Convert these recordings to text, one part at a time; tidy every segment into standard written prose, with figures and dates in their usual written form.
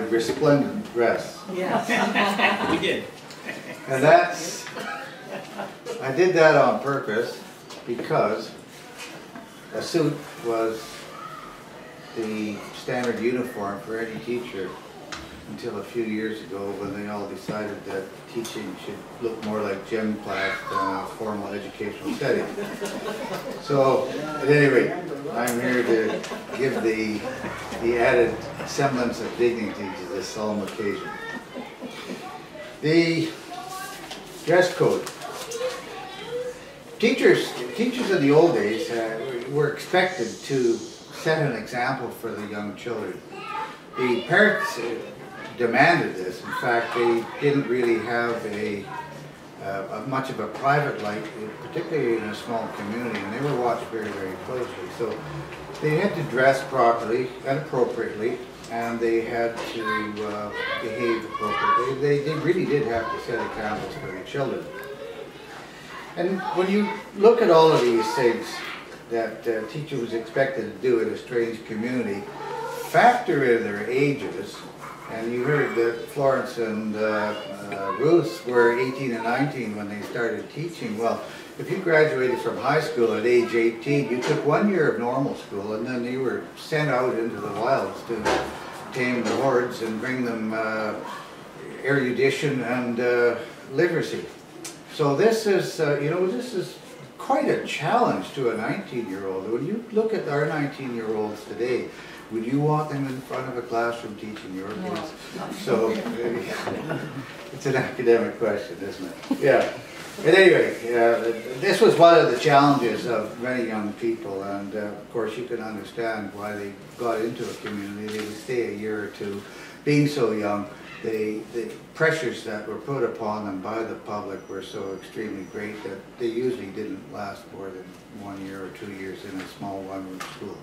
Resplendent dress. Yeah. We did. And that's, I did that on purpose because a suit was the standard uniform for any teacher until a few years ago when they all decided that teaching should look more like gym class than a formal educational setting. So, at any rate, I'm here to give the added semblance of dignity to this solemn occasion. The dress code. Teachers in the old days were expected to set an example for the young children. The parents demanded this. In fact, they didn't really have much of a private life, particularly in a small community, and they were watched very, very closely. So they had to dress properly and appropriately, and they had to behave appropriately. They really did have to set examples for the children. And when you look at all of these things that a teacher was expected to do in a strange community, factor in their ages. And you heard that Florence and Ruth were 18 and 19 when they started teaching. Well, if you graduated from high school at age 18, you took 1 year of normal school, and then you were sent out into the wilds to tame the hordes and bring them erudition and literacy. So this is, this is quite a challenge to a 19-year-old. When you look at our 19-year-olds today, would you want them in front of a classroom teaching your kids? So, it's an academic question, isn't it? Yeah. At any rate, this was one of the challenges of many young people, and of course you can understand why they got into a community. They would stay a year or two. Being so young, the pressures that were put upon them by the public were so extremely great that they usually didn't last more than 1 year or 2 years in a small one-room school.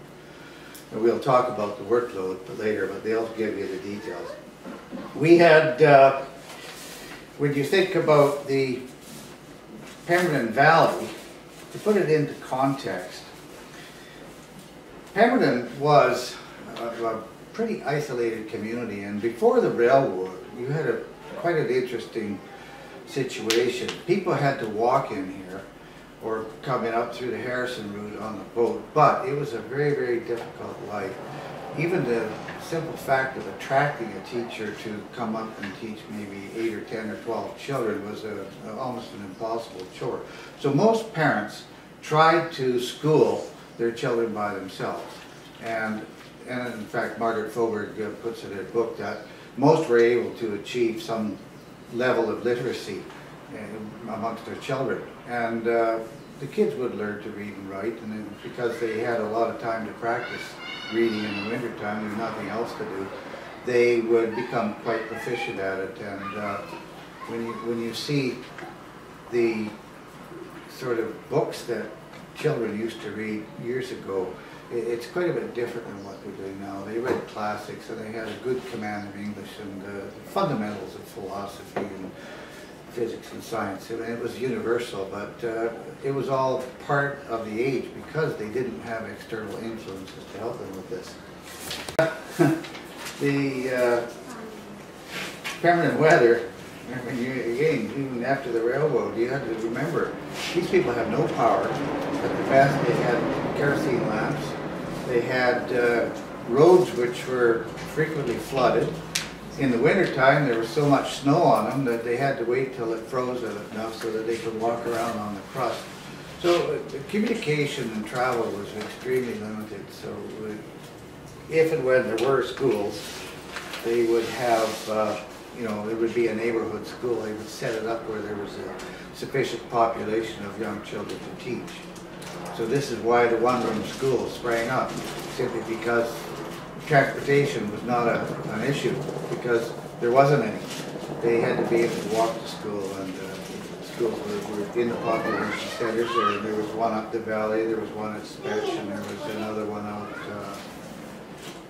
And we'll talk about the workload later, but they'll give you the details. We had, when you think about the Pemberton Valley, to put it into context, Pemberton was a pretty isolated community, and before the railroad, you had quite an interesting situation. People had to walk in here or coming up through the Harrison route on the boat, but it was a very, very difficult life. Even the simple fact of attracting a teacher to come up and teach maybe 8 or 10 or 12 children was almost an impossible chore. So most parents tried to school their children by themselves. And in fact, Margaret Foberg puts it in her book that most were able to achieve some level of literacy amongst their children. And the kids would learn to read and write, and then because they had a lot of time to practice reading in the wintertime, there was nothing else to do, they would become quite proficient at it. And when you see the sort of books that children used to read years ago, it's quite a bit different than what they're doing now. They read classics, and they had a good command of English and the fundamentals of philosophy and physics and science. I mean, it was universal, but it was all part of the age because they didn't have external influences to help them with this. The permanent weather, I mean, again, even after the railroad, you had to remember, these people have no power. At the best, they had kerosene lamps. They had roads which were frequently flooded. In the wintertime, there was so much snow on them that they had to wait till it froze enough so that they could walk around on the crust. So communication and travel was extremely limited. So if and when there were schools, they would have, it would be a neighborhood school. They would set it up where there was a sufficient population of young children to teach. So this is why the one-room schools sprang up, simply because transportation was not an issue, because there wasn't any. They had to be able to walk to school, and schools were in the population centers. There was one up the valley, there was one at Spetch, and there was another one out,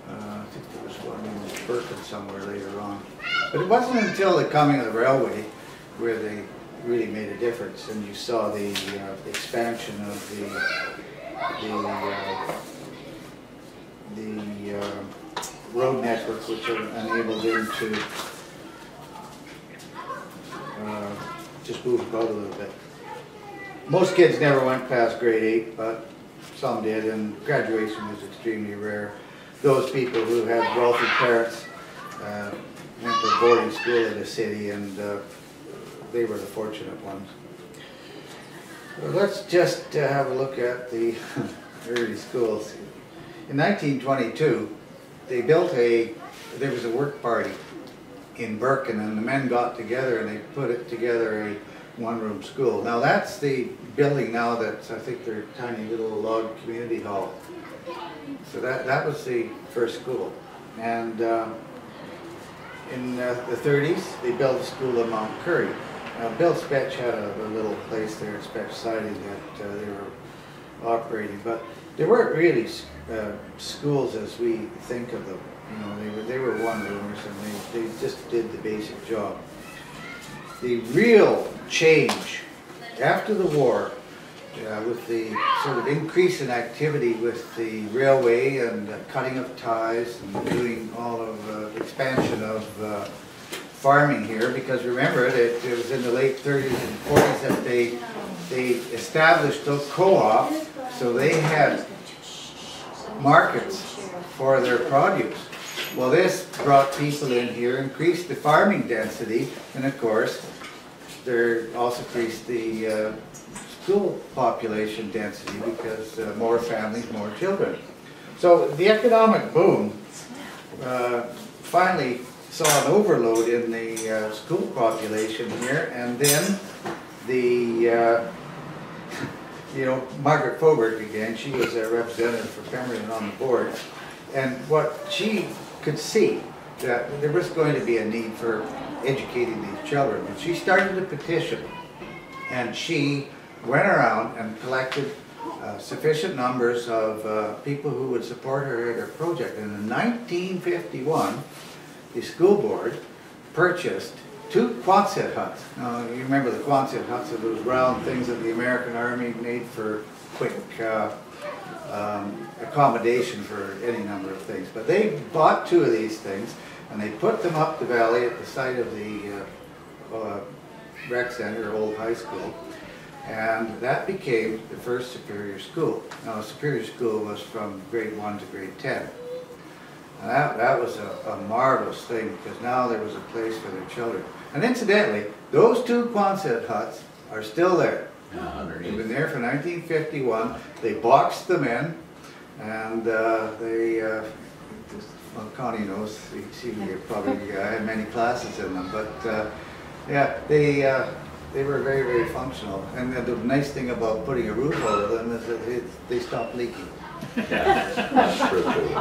I think there was one in Pemberton somewhere later on. But it wasn't until the coming of the railway where they really made a difference, and you saw the expansion of the road network which enabled them to just move about a little bit. Most kids never went past grade 8, but some did, and graduation was extremely rare. Those people who had wealthy parents went to boarding school in the city, and they were the fortunate ones. Well, let's just have a look at the early schools. In 1922, they built there was a work party in Birkin, and the men got together and they put it together a one-room school. Now that's the building now that's, I think, their tiny little log community hall. So that was the first school. And in the 30s, they built a school in Mount Currie. Now Bill Spetch had a little place there at Spetch Siding that they were operating, but they weren't really schools as we think of them. You know, they were one-roomers, and they just did the basic job. The real change after the war, with the sort of increase in activity with the railway and cutting of ties and doing all of the expansion of farming here, because remember that it was in the late 30s and 40s that they established a co-op, so they had markets for their produce. Well, this brought people in here, increased the farming density, and of course, there also increased the school population density because more families, more children. So the economic boom finally saw an overload in the school population here, and then the you know, Margaret Faubourg again, she was a representative for Pemberton on the board, and what she could see that there was going to be a need for educating these children, and she started a petition, and she went around and collected sufficient numbers of people who would support her at her project. And in 1951, the school board purchased 2 Quonset huts. Now, you remember the Quonset huts are those round things that the American Army made for quick accommodation for any number of things. But they bought 2 of these things, and they put them up the valley at the site of the rec center, old high school, and that became the first Superior School. Now, Superior School was from grade 1 to grade 10. And that was a marvelous thing, because now there was a place for their children. And incidentally, those 2 Quonset huts are still there. They've been there for 1951. They boxed them in, and well, Connie knows, she probably had many classes in them, but yeah, they were very, very functional. And the nice thing about putting a roof over them is that they stopped leaking. Yeah, that's pretty cool.